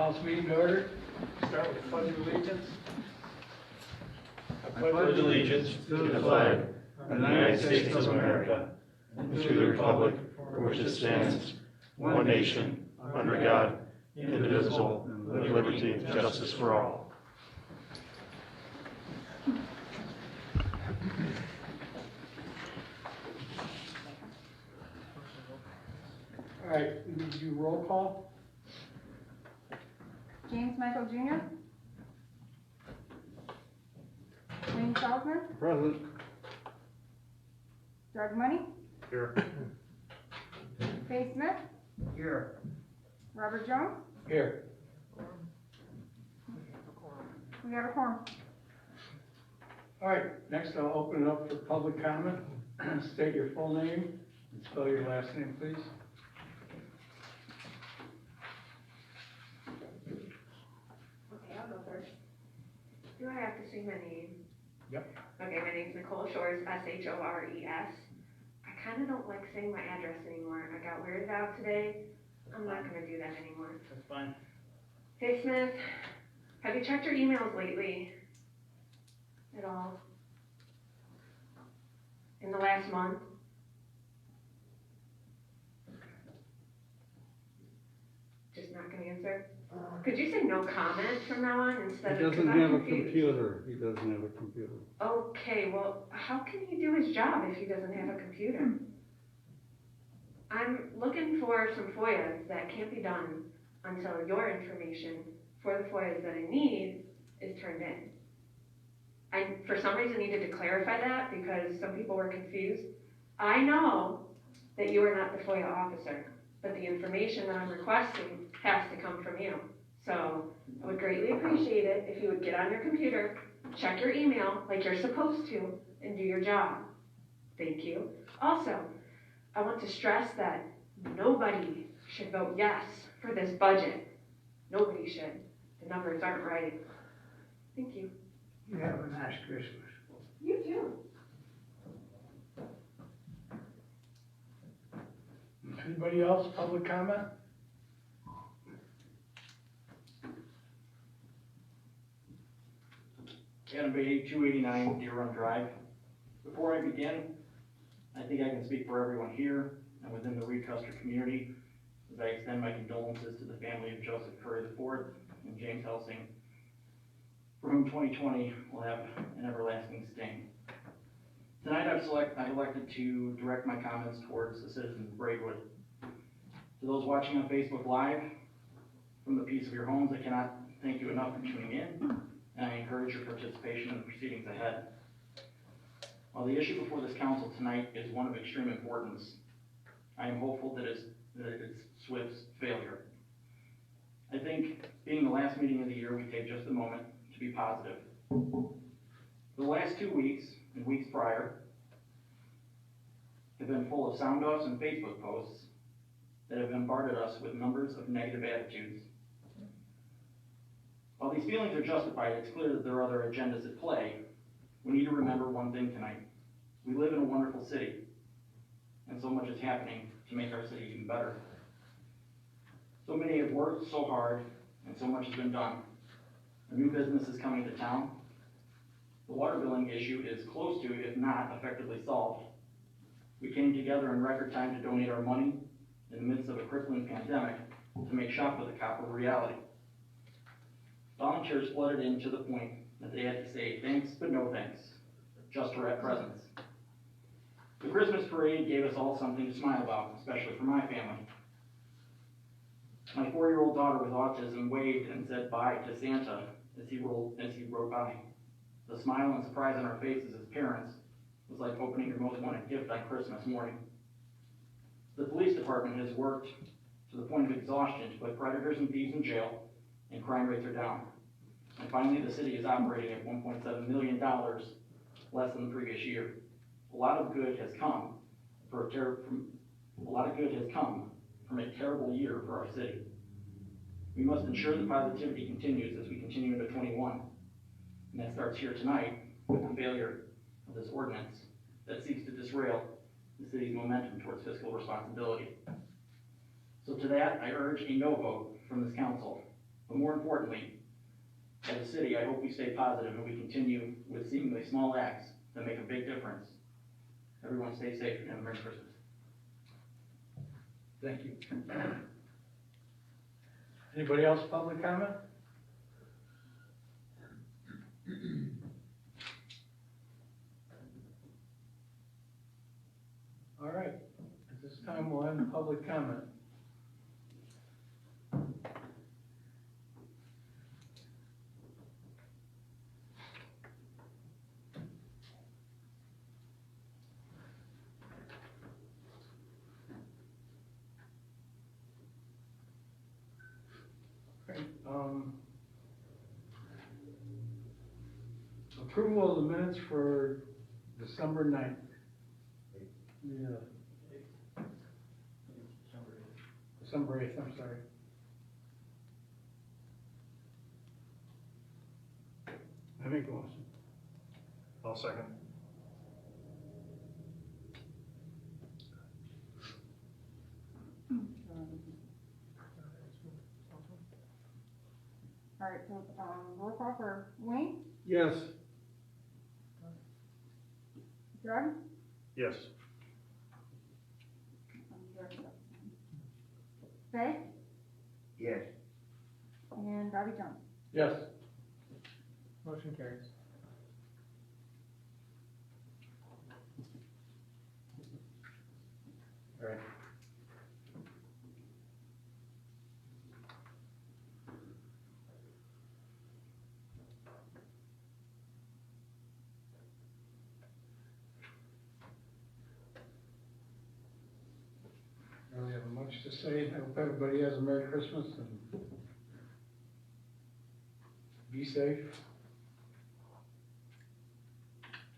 call this meeting to order. Start with the pledge of allegiance. I pledge allegiance to the flag of the United States of America and to the republic for which it stands, one nation, under God, indivisible, with liberty and justice for all. All right, we need to do roll call. James Michael Jr. Wayne Salzman. Present. Doug Money. Here. Faye Smith. Here. Robert Jones. Here. We have a quorum. All right, next I'll open it up for public comment. State your full name and spell your last name, please. Okay, I'll go first. Do I have to say my name? Yep. Okay, my name's Nicole Shores, S-H-O-R-E-S. I kind of don't like saying my address anymore. I got weirded out today. I'm not going to do that anymore. That's fine. Hey Smith, have you checked your emails lately? At all? In the last month? Just not going to answer? Could you say no comment from now on instead He of? doesn't have a computer. He doesn't have a computer. Okay, well, how can he do his job if he doesn't have a computer? I'm looking for some FOIAs that can't be done until your information for the FOIAs that I need is turned in. I, for some reason, needed to clarify that because some people were confused. I know that you are not the FOIA officer, but the information that I'm requesting has to come from you. So I would greatly appreciate it if you would get on your computer, check your email like you're supposed to, and do your job. Thank you. Also, I want to stress that nobody should vote yes for this budget. Nobody should. The numbers aren't right. Thank you. You have a nice Christmas. You too. Anybody else, public comment? Adam Beatty, 289 Deer Run Drive. Before I begin, I think I can speak for everyone here and within the Reed Custer community as I extend my condolences to the family of Joseph Curry IV and James Helsing, for whom 2020 will have an everlasting sting. Tonight I've elected to direct my comments towards the citizens of Braidwood. To those watching on Facebook Live, from the peace of your homes, I cannot thank you enough for tuning in, and I encourage your participation in the proceedings ahead. While the issue before this council tonight is one of extreme importance, I am hopeful that it's SWIFT's failure. I think, being the last meeting of the year, we take just a moment to be positive. The last 2 weeks and weeks prior have been full of sound offs and Facebook posts that have bombarded us with numbers of negative attitudes. While these feelings are justified, it's clear that there are other agendas at play. We need to remember one thing tonight. We live in a wonderful city, and so much is happening to make our city even better. So many have worked so hard, and so much has been done. A new business is coming to town. The water billing issue is close to, if not effectively solved. We came together in record time to donate our money in the midst of a crippling pandemic to make Shop with a Cop a reality. Volunteers flooded in to the point that they had to say thanks but no thanks, just to wrap presents. The Christmas parade gave us all something to smile about, especially for my family. My 4-year-old daughter with autism waved and said bye to Santa as he rode by. The smile and surprise on our faces as parents was like opening your most wanted gift on Christmas morning. The police department has worked to the point of exhaustion to put predators and thieves in jail, and crime rates are down. And finally, the city is operating at $1.7 million less than the previous year. A lot of good has come from a terrible year for our city. We must ensure that positivity continues as we continue into 21. And that starts here tonight with the failure of this ordinance that seeks to disrail the city's momentum towards fiscal responsibility. So to that, I urge a no vote from this council. But more importantly, as a city, I hope we stay positive and we continue with seemingly small acts that make a big difference. Everyone stay safe and have a Merry Christmas. Thank you. Anybody else public comment? All right, at this time, we'll end public comment. Okay, approval of the minutes for December 9th. Yeah. December 8th, I'm sorry. I make a motion. I'll second. All right, so, roll call for Wayne, Yes. Doug, Yes. Fay, Yes. and Bobby Jones. Yes. Motion carries. All right. I don't really have much to say. I hope everybody has a Merry Christmas and be safe.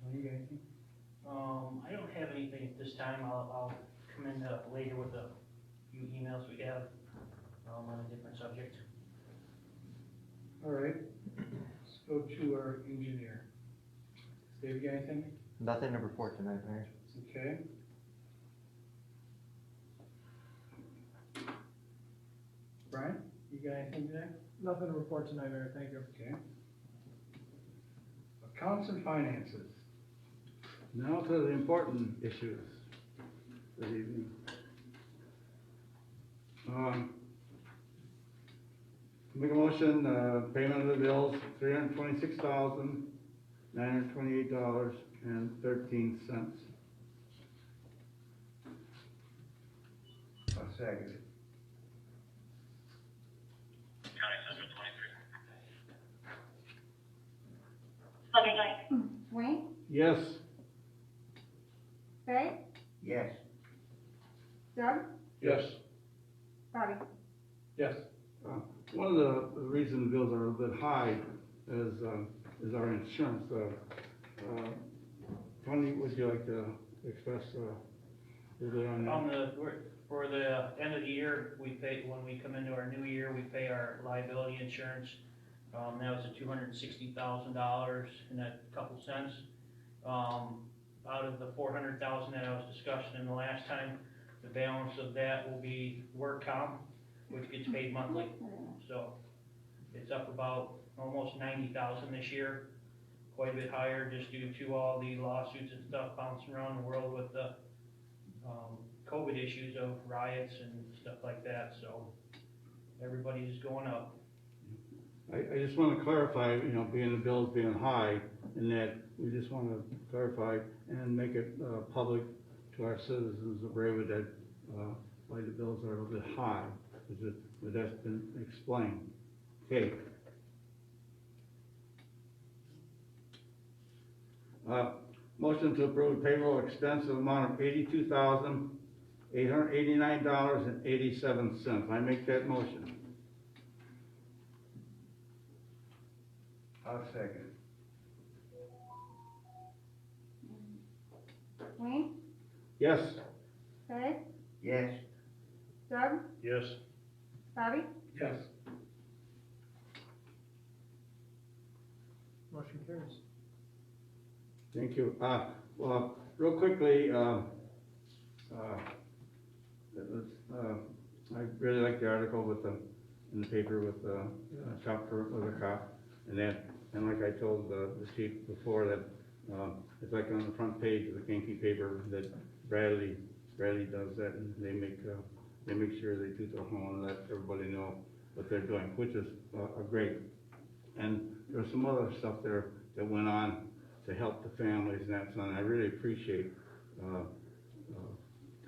What do you guys think? I don't have anything at this time. I'll come in later with a few emails we have, on a different subject. All right, let's go to our engineer. Dave, you got anything? Nothing to report tonight, Mayor. Okay. Brian, you got anything today? Nothing to report tonight, Mayor, thank you. Okay. Accounts and finances. Now to the important issues this evening. Make a motion, payment of the bills, $326,928.13. I'll second it. Wayne, Yes. Fay, Yes. Doug, Yes. Bobby. Yes. One of the reasons bills are a little bit high is our insurance. Tony, would you like to express a little bit on that? For the end of the year, we pay, when we come into our new year, we pay our liability insurance. That was at $260,000 and a couple cents. Out of the $400,000 that I was discussing the last time, the balance of that will be work comp, which gets paid monthly. So it's up about almost $90,000 this year, quite a bit higher just due to all the lawsuits and stuff bouncing around the world with the COVID issues of riots and stuff like that. So everybody's going up. I just want to clarify, being the bills being high, and that we just want to clarify and make it public to our citizens of Braidwood that why the bills are a little bit high, but that's been explained. Okay. Motion to approve payroll expense of amount of $82,889.87. I make that motion. I'll second it. Wayne, Yes. Fay, Yes. Doug, Yes. Bobby. Yes. Motion carries. Thank you. Well, real quickly, I really like the article with the in the paper with, shop for, with a cop, and that, and like I told, the chief before, that, it's like on the front page of the Kankakee paper, that Bradley does that, and they make sure they do the home and let everybody know what they're doing, which is, great. And there's some other stuff there that went on to help the families and that, so I really appreciate,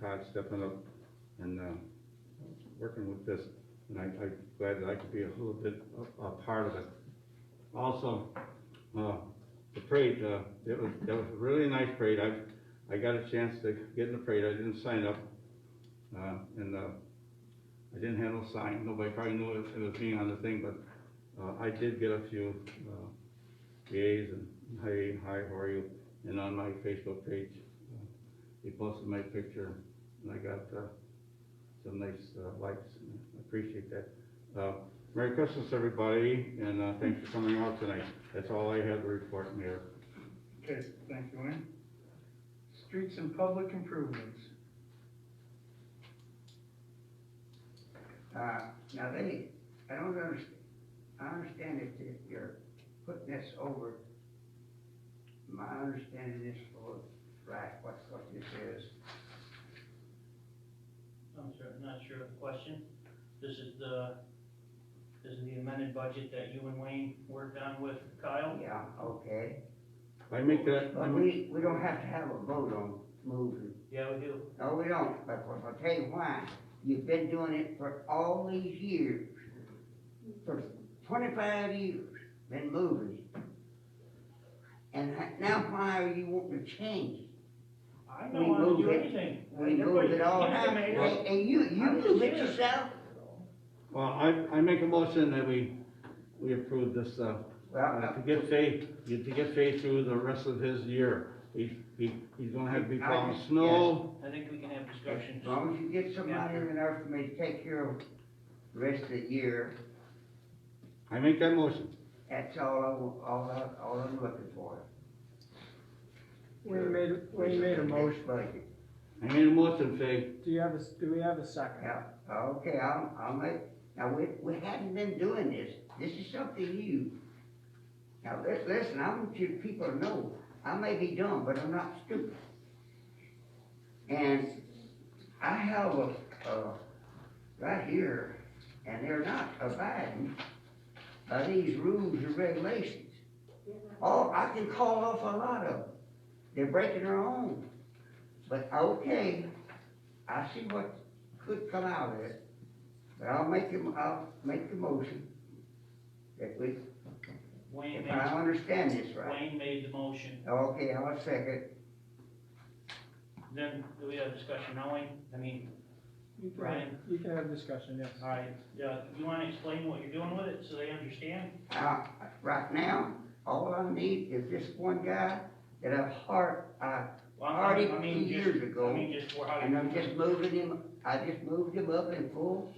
Todd stepping up and, working with this, and I'm glad that I could be a little bit a part of it. Also, the parade, that was a really nice parade. I got a chance to get in the parade. I didn't sign up, and I didn't have no sign. Nobody probably knew it was me on the thing, but I did get a few VAs and hi, how are you? And on my Facebook page, he posted my picture, and I got some nice likes. I appreciate that. Merry Christmas, everybody, and thanks for coming out tonight. That's all I have to report, Mayor. Okay, thank you, Wayne. Streets and public improvements. Now I don't understand, I understand if you're putting this over, my understanding is for, right, what this is. I'm not sure of the question. This is the amended budget that you and Wayne worked on with Kyle. Yeah, okay. I make that, But we don't have to have a vote on moving. Yeah, we do. No, we don't, but I'll tell you why. You've been doing it for all these years. For 25 years, been moving it. And now why are you wanting to change it? I don't want to do anything. We move it all the time. And you move it yourself? well, I make a motion that we approve this, to get Faye through the rest of his year. He's gonna have to be plowing snow. I think we can have discussions. As long as you get somebody in there for me to take care of the rest of the year, I make that motion. that's all I'm looking for. Wayne made a motion. Budget. I made a motion, Faye. Do we have a second? Yeah, okay, I'll make, now we hadn't been doing this. This is something new. Now, listen, I want you people to know, I may be dumb, but I'm not stupid. And I have right here, and they're not abiding by these rules and regulations. Oh, I can call off a lot of them. They're breaking their own. But okay, I see what could come out of it. But I'll make the motion that we, if I understand this right. Wayne made the motion. Okay, I'll second. Then, do we have discussion now, Wayne? I mean, Brian? You can have discussion, yes. All right, you want to explain what you're doing with it so they understand? Right now, all I need is this one guy that I hired him 2 years ago, and I'm just moving him, I just moved him up in full.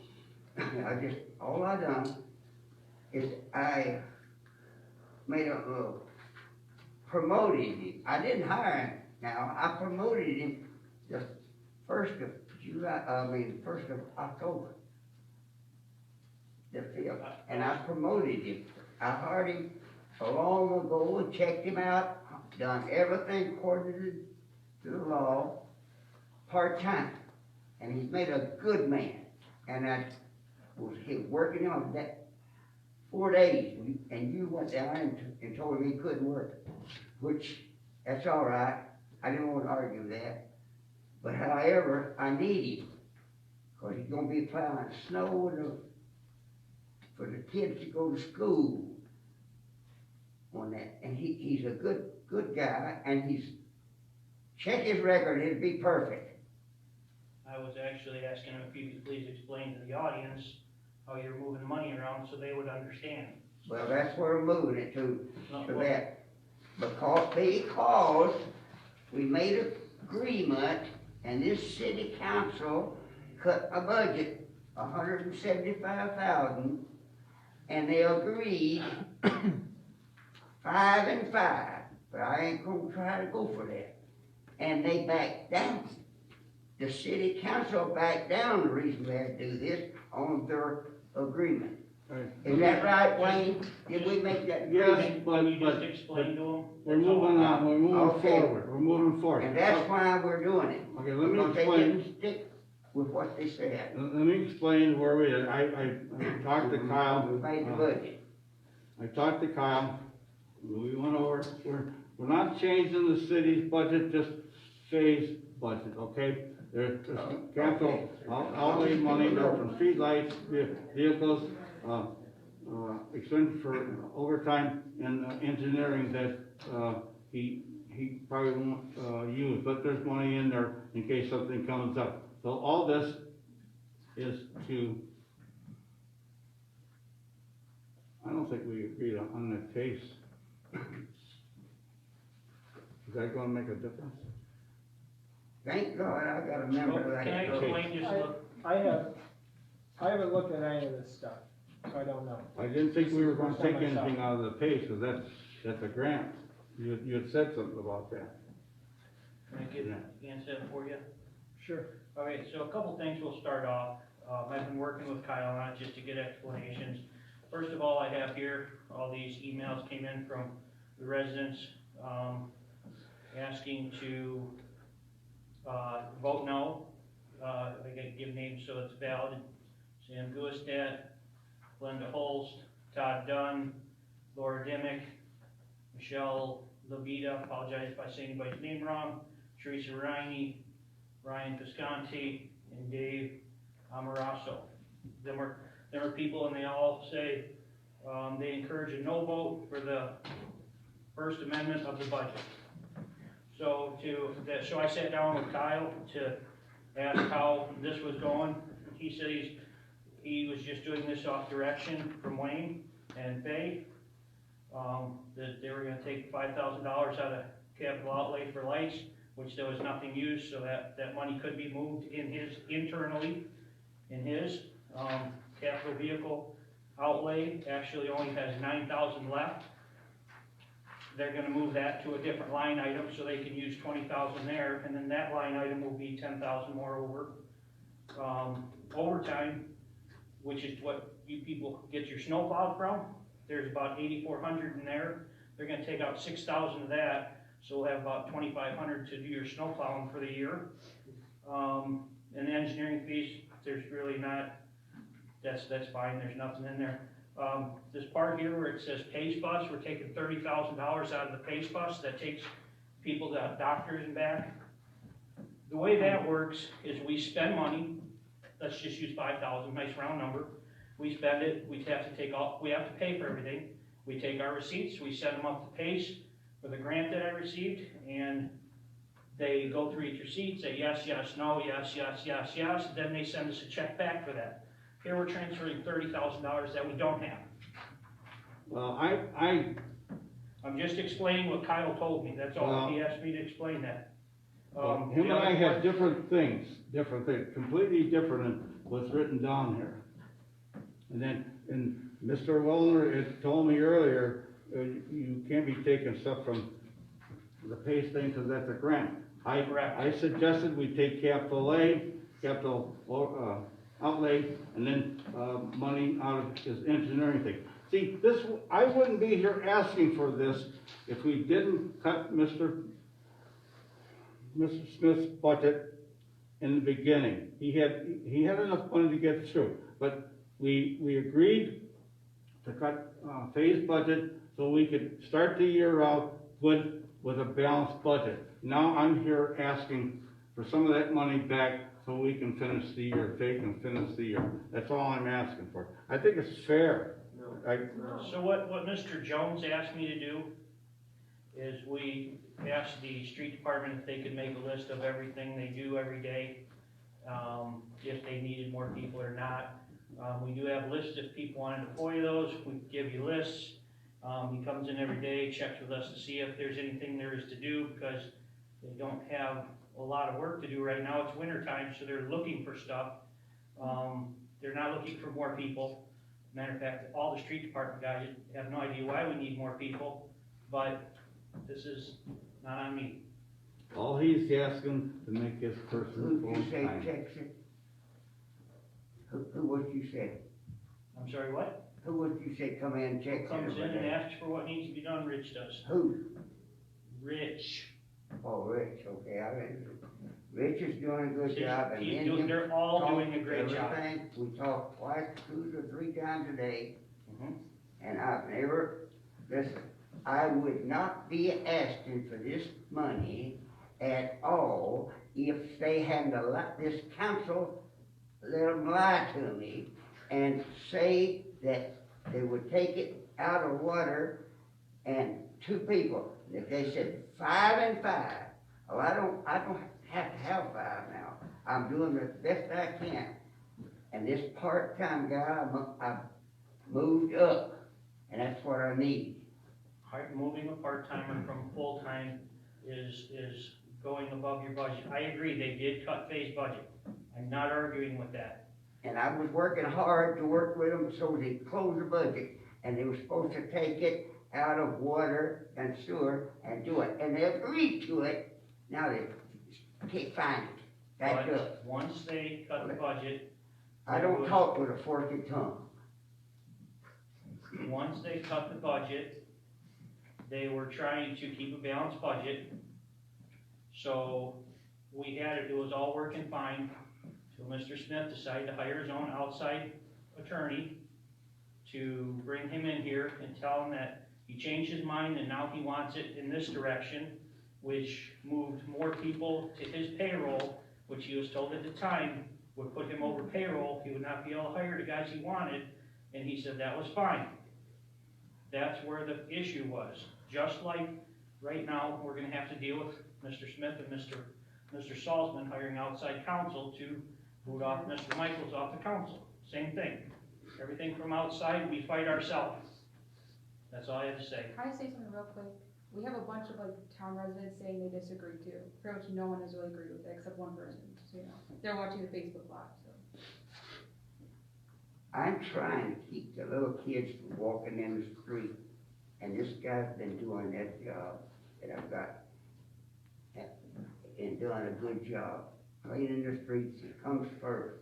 All I done is I made promoted him. I didn't hire him. Now, I promoted him the 1st of October. The 5th, and I promoted him. I hired him long ago and checked him out, done everything according to the law, part-time. And he's made a good man. And I was working on that 4 days, and you went down and told him he couldn't work, which, that's all right. I didn't want to argue that. But however, I need him, because he's going to be plowing snow for the kids to go to school on that. And he's a good guy, and check his record, it'd be perfect. I was actually asking him if you could please explain to the audience how you're moving money around so they would understand. Well, that's where we're moving it to Well, that. Because we made an agreement, and this city council cut a budget, $175,000, and they agreed 5 and 5, but I ain't gonna try to go for that. And they backed down. The city council backed down the reason we had to do this on their agreement. Right. Is that right, Wayne? Did we make that Yes, agreement? but, You just explain to them. we're moving on, we're moving Okay. forward, we're moving forward. And that's why we're doing it. Okay, let me Because they explain. didn't stick with what they said. Let me explain where we are. I talked to Kyle. We made the budget. I talked to Kyle. We went over, we're not changing the city's budget, just phase budget, okay? There's capital outlay money there from streetlights, vehicles, expense for overtime and engineering that, he probably won't, use, but there's money in there in case something comes up. So all this is to, I don't think we agreed on the case. Is that gonna make a difference? Thank God I got a member Well, like can I that. explain just look? I haven't looked at any of this stuff, so I don't know. I didn't think we were gonna First time take I saw anything it. out of the pay, cause that's a grant. You had said something about that. Can I answer that for you? Sure. Okay, so a couple things we'll start off. I've been working with Kyle on it just to get explanations. First of all, I have here, all these emails came in from the residents, asking to, vote no. I gotta give names so it's valid. Sam Guistat, Glenda Holst, Todd Dunn, Laura Dimick, Michelle Levita, apologize if I say anybody's name wrong, Teresa Riney, Ryan Pisconti, and Dave Amaraso. Them are people, and they all say, they encourage a no vote for the First Amendment of the budget. So so I sat down with Kyle to ask how this was going. He said he was just doing this off direction from Wayne and Faye. That they were gonna take $5,000 out of capital outlay for lights, which there was nothing used, so that money could be moved internally in his. Capital vehicle outlay actually only has $9,000 left. They're gonna move that to a different line item, so they can use $20,000 there, and then that line item will be $10,000 more over. Overtime, which is what you people get your snow plowed from, there's about 8,400 in there. They're gonna take out 6,000 of that, so we'll have about 2,500 to do your snow plowing for the year. And the engineering fees, there's really not, that's fine, there's nothing in there. This part here where it says PACE bus, we're taking $30,000 out of the PACE bus that takes people to doctors and back. The way that works is we spend money, let's just use 5,000, nice round number. We spend it, we have to pay for everything. We take our receipts, we send them up to PACE for the grant that I received, and they go through each receipt, say yes, yes, no, yes, yes, yes, yes, then they send us a check back for that. Here we're transferring $30,000 that we don't have. Well, I'm just explaining what Kyle told me, that's all, he asked me to explain that. him and I have different things, completely different than what's written down here. And Mr. Wellner had told me earlier, you can't be taking stuff from the PACE thing, cause that's a grant. Correct. I suggested we take capital outlay, and then, money out of his engineering thing. See, I wouldn't be here asking for this if we didn't cut Mr. Smith's budget in the beginning. He had enough money to get through, but we agreed to cut, Faye's budget so we could start the year out good with a balanced budget. Now I'm here asking for some of that money back so we can finish the year, Faye can finish the year. That's all I'm asking for. I think it's fair. So what Mr. Jones asked me to do is we asked the street department if they could make a list of everything they do every day, if they needed more people or not. We do have lists if people wanted to FOIA those, we give you lists. He comes in every day, checks with us to see if there's anything there is to do, because they don't have a lot of work to do right now. It's winter time, so they're looking for stuff. They're not looking for more people. Matter of fact, all the street department guys have no idea why we need more people, but this is not on me. All he's asking to make his person Who'd you say full-time. checks it? Who was you said? I'm sorry, what? Who would you say come in and check it Comes in every and day? asks for what needs to be done, Rich does. Who? Rich. Oh, Rich, okay, Rich is doing a good job, and He's then doing, you they're all talk doing a great job. everything. We talk twice, 2 to 3 times a day, Mhm. and I've never, listen, I would not be asking for this money at all if they hadn't allowed, this council let them lie to me and say that they would take it out of water and 2 people. If they said 5 and 5, well, I don't have to have 5 now. I'm doing the best I can. And this part-time guy, I've moved up, and that's what I need. Moving a part-timer from full-time is going above your budget. I agree, they did cut Faye's budget. I'm not arguing with that. And I was working hard to work with them so they closed the budget, and they were supposed to take it out of water and sewer and do it, and they agreed to it. Now they can't find it. Back But up. once they cut the budget, I don't talk with a forked tongue. once they cut the budget, they were trying to keep a balanced budget. So we had it was all working fine till Mr. Smith decided to hire his own outside attorney to bring him in here and tell him that he changed his mind and now he wants it in this direction, which moved more people to his payroll, which he was told at the time would put him over payroll. He would not be able to hire the guys he wanted, and he said that was fine. That's where the issue was. Just like right now, we're gonna have to deal with Mr. Smith and Mr. Salzman hiring outside counsel to boot off Mr. Michaels off the council. Same thing. Everything from outside, we fight ourselves. That's all I have to say. Can I say something real quick? We have a bunch of like town residents saying they disagree too. Pretty much no one has really agreed with it except one person, so you know. They're watching the Facebook Live, so. I'm trying to keep the little kids from walking in the street, and this guy's been doing that job that I've got, and doing a good job. Cleaning the streets, it comes first.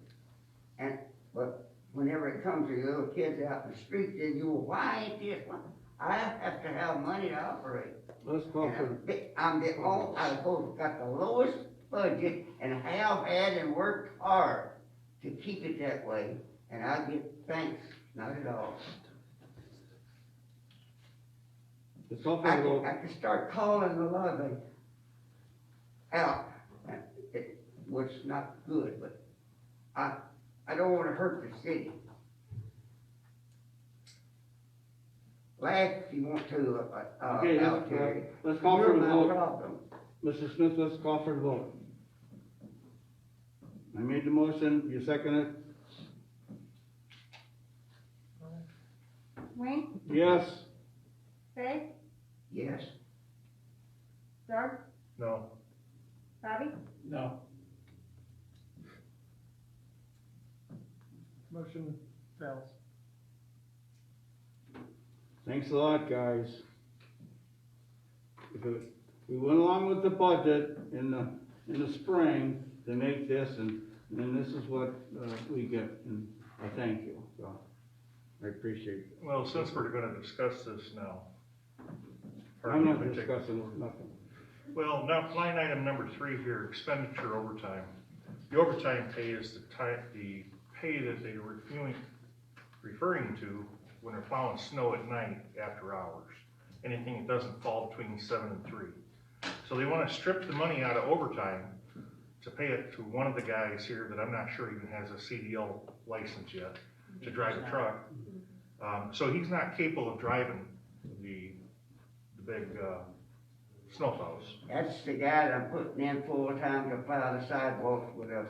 But whenever it comes to the little kids out in the street, then you, why ain't this one? I have to have money to operate. Let's call for, I'm the only, I've got the lowest budget and have had and worked hard to keep it that way, and I get thanks, not at all. let's call for I the vote. can start calling a lot of them out, which is not good, but I don't wanna hurt the city. Laugh if you want to, Okay, out there. let's call for You're the my vote. problem. Mr. Smith, let's call for the vote. I made the motion, you second it? Wayne, Yes? Faye, Yes. Doug, No. Bobby, No. Motion fails. Thanks a lot, guys. We went along with the budget in the spring to make this, and this is what, we get, and I thank you, so, I appreciate it. Well, since we're gonna discuss this now. I'm not discussing nothing. Well, now, line item number 3 here, expenditure overtime. The overtime pay is the pay that they were referring to when they're plowing snow at night after hours. Anything that doesn't fall between 7 and 3. So they wanna strip the money out of overtime to pay it to one of the guys here that I'm not sure even has a CDL license yet to drive a truck. So he's not capable of driving the big, snowplows. That's the guy that I'm putting in full time to plow the sidewalks with us.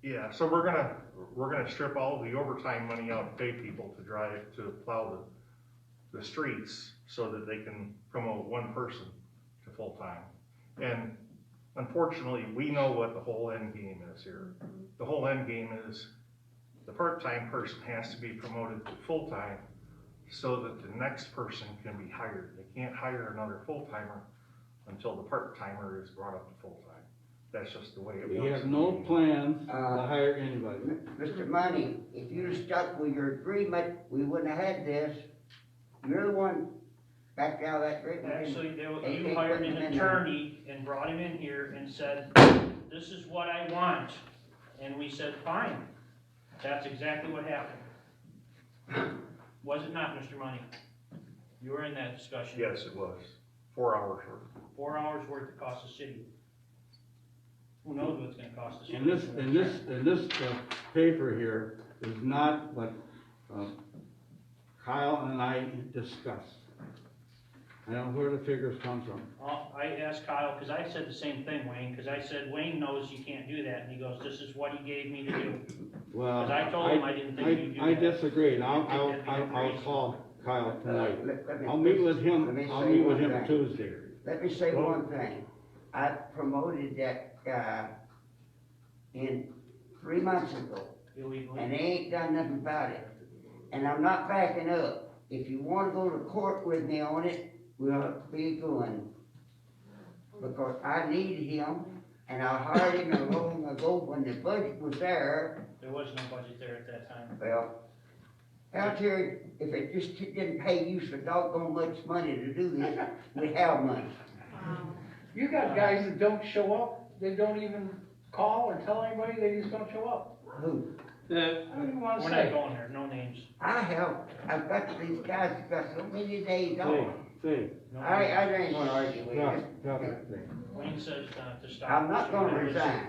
Yeah, so we're gonna strip all of the overtime money out and pay people to plow the streets so that they can promote one person to full-time. And unfortunately, we know what the whole end game is here. The whole end game is the part-time person has to be promoted to full-time so that the next person can be hired. They can't hire another full-timer until the part-timer is brought up to full-time. That's just the way it We works. have no plans to hire anybody. Mr. Money, if you'd have stuck with your agreement, we wouldn't have had this. You're the one backed out of that agreement. Actually, They you hired put an them in attorney and brought him in here and said, this is what I want. And we said, fine. That's exactly what happened. Was it not, Mr. Money? You were in that discussion. Yes, it was. 4 hours worth. 4 hours worth it cost the city. Who knows what it's gonna cost the city? And this paper here is not what Kyle and I discussed. I don't know where the figures come from. I asked Kyle, cause I said the same thing, Wayne, cause I said, Wayne knows you can't do that, and he goes, this is what he gave me to do. Well, Cause I told him I didn't think you'd do I that. disagree, and I'll call Kyle tonight. I'll meet with him thing. Tuesday. Let me say one thing. I promoted that guy in 3 months ago, Illegally. and they ain't done nothing about it. And I'm not backing up. If you wanna go to court with me on it, we'll be going. Because I needed him, and I hired him a long ago when the budget was there. There was no budget there at that time. Well, out here, if it just didn't pay you so doggone much money to do this, we'd have money. You got guys that don't show up, they don't even call or tell anybody, they just don't show up. Who? I don't even wanna We're not say. going there, no names. I've got these guys that got so many days off. See, No I names. ain't gonna argue with you. Wayne says to stop. I'm not gonna resign.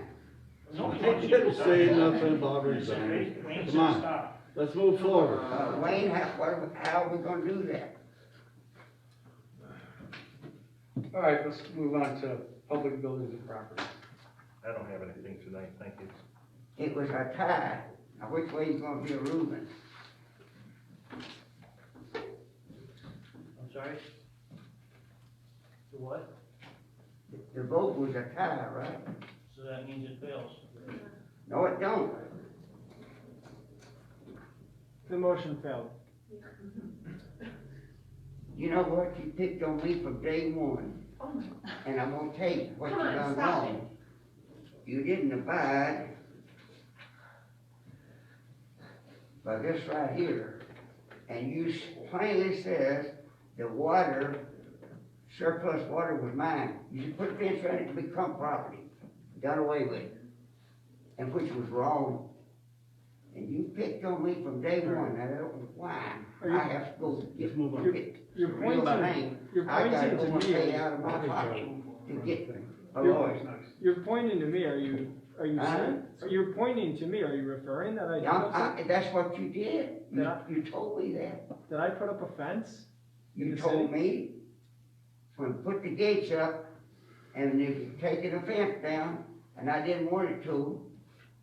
Nobody They wants you to didn't stop. say nothing about Wayne said resigning. Wayne Come said on. stop. Let's move forward. Wayne, how are we gonna do that? All right, let's move on to public buildings and property. I don't have anything tonight, thank you. It was a tie. Now which way you gonna be a Reuben? I'm sorry? The what? The vote was a tie, right? So that means it fails. No, it don't. The motion failed. You know what? You picked on me from day one. And I'm gonna tell you what you Come on, done stop wrong. You didn't abide by this right here. And you plainly says the water, surplus water was mine. You should put a fence around it to become property. Done away with it. And which was wrong. And you picked on me from day one, and I don't know why. I have to go get, Let's move on. get You're real pointing, you're I gotta pointing go to and pay me, out of my pocket to get a You're- lawyer. you're pointing to me, are you Huh? saying, you're pointing to me, are you referring that I did something? That's what you did. Yeah. You told me that. Did I put up a fence? In You the told city? me, when put the gates up, and you taking the fence down, and I didn't want it to,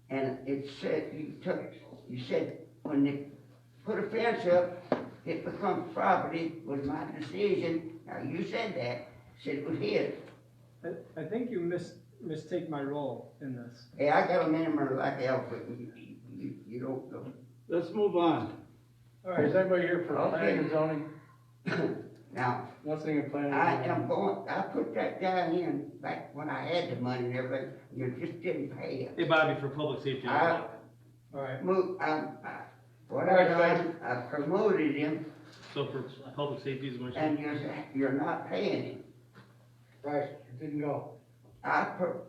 and it said, you said, when they put a fence up, it becomes property, was my decision. Now, you said that, said it was his. I think you mistake my role in this. Hey, I got a member like Alfred, you don't know. Let's move on. All right, is anybody here for Okay. planning and zoning? Now, Nothing in planning I and am zoning. I put that guy in back when I had the money and everything, you just didn't pay it. Hey Bobby, for public safety. I All right, moved, what All right, I done, I promoted him, So for public safety is what and you're not paying him. right, it didn't go. I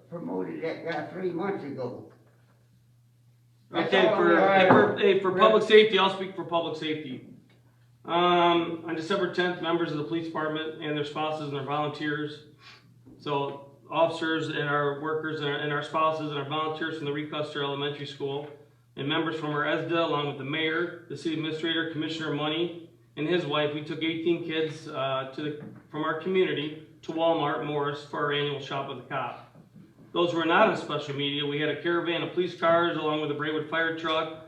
promoted that guy 3 months ago. Okay, for public safety, I'll speak for public safety. On December 10th, members of the police department and their spouses and their volunteers, so officers and our workers and our spouses and our volunteers from the Recuster Elementary School, and members from our ESDA, along with the mayor, the city administrator, Commissioner Money, and his wife, we took 18 kids from our community to Walmart Morris for our annual Shop with the Cop. Those who were not on special media, we had a caravan of police cars along with a Braidwood fire truck,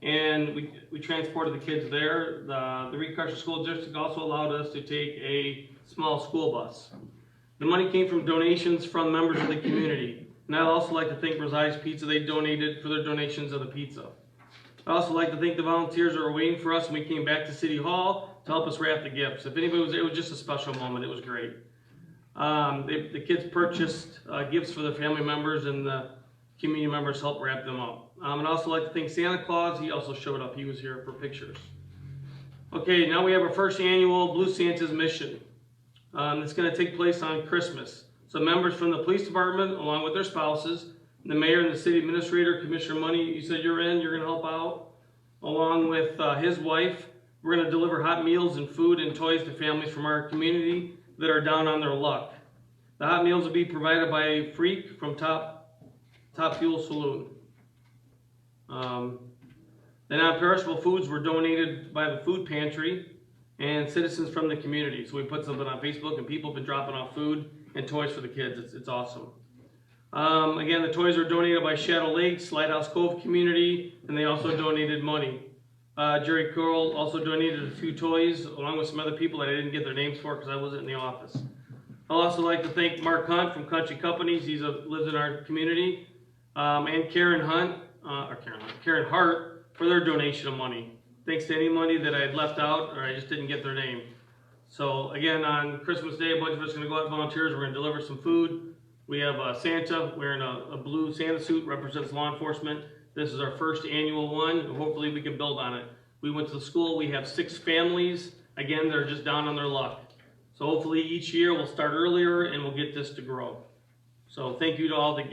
and we transported the kids there. The Recuster School District also allowed us to take a small school bus. The money came from donations from members of the community. And I'd also like to thank Rosai's Pizza. They donated for their donations of the pizza. I'd also like to thank the volunteers that were waiting for us when we came back to City Hall to help us wrap the gifts. If anybody was there, it was just a special moment. It was great. The kids purchased gifts for their family members, and the community members helped wrap them up. And I'd also like to thank Santa Claus. He also showed up. He was here for pictures. Okay, now we have our first annual Blue Santa's Mission. It's going to take place on Christmas. So members from the police department, along with their spouses, the mayor and the city administrator, Commissioner Money, you said you're going to help out, along with his wife. We're going to deliver hot meals and food and toys to families from our community that are down on their luck. The hot meals will be provided by Freak from Top Fuel Saloon. The non-perishable foods were donated by the food pantry and citizens from the community. So we put something on Facebook, and people have been dropping off food and toys for the kids. It's awesome. Again, the toys are donated by Shadow Lakes, Lighthouse Cove community, and they also donated money. Jerry Curl also donated a few toys, along with some other people that I didn't get their names for because I wasn't in the office. I'd also like to thank Mark Hunt from Country Companies. He lives in our community, and Karen Hart for their donation of money. Thanks to any money that I had left out or I just didn't get their name. So again, on Christmas Day, a bunch of us are going to go out volunteers. We're going to deliver some food. We have Santa wearing a blue Santa suit, represents law enforcement. This is our first annual one, and hopefully we can build on it. We went to the school. We have 6 families. Again, they're just down on their luck. So hopefully each year we'll start earlier and we'll get this to grow. So thank you to all that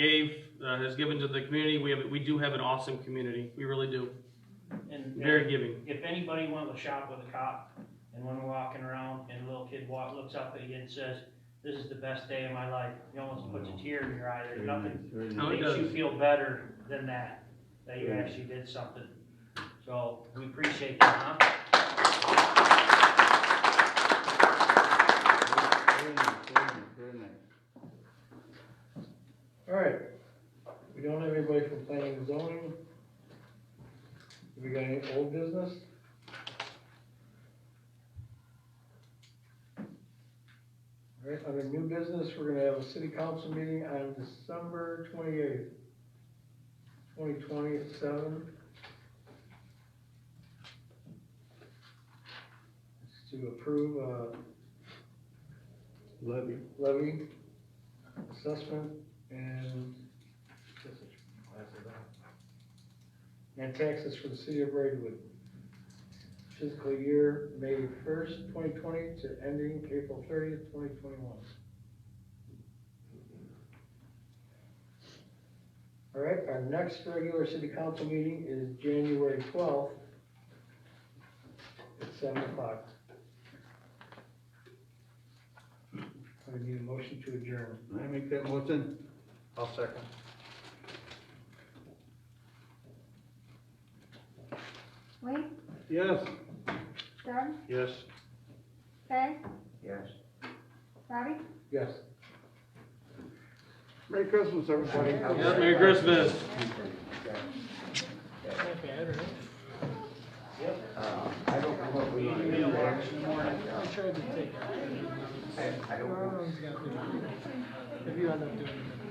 has given to the community. We do have an awesome community. We really do. And very giving. If anybody went to shop with a cop, and when we're walking around and a little kid looks up at you and says, "This is the best day of my life," it almost puts a tear in your eye. There's nothing that makes you feel better than that you actually did something. So we appreciate that, huh? Very nice. All right, we don't have anybody from planning and zoning. We got any old business? All right, under new business, we're gonna have a city council meeting on December 28th, 2020 at 7. It's to approve levy assessment and taxes for the city of Braidwood. Fiscal year May 1st, 2020 to ending April 30th, 2021. All right, our next regular city council meeting is January 12th at 7 o'clock. I need a motion to adjourn. Can I make that motion? I'll second. Wayne, Yes. Doug, Yes. Fay, Yes. Bobby, Yes. Merry Christmas, everybody. Yeah, Merry Christmas. I don't know what we need to do there. I tried to take it. I don't know. If you end up doing it.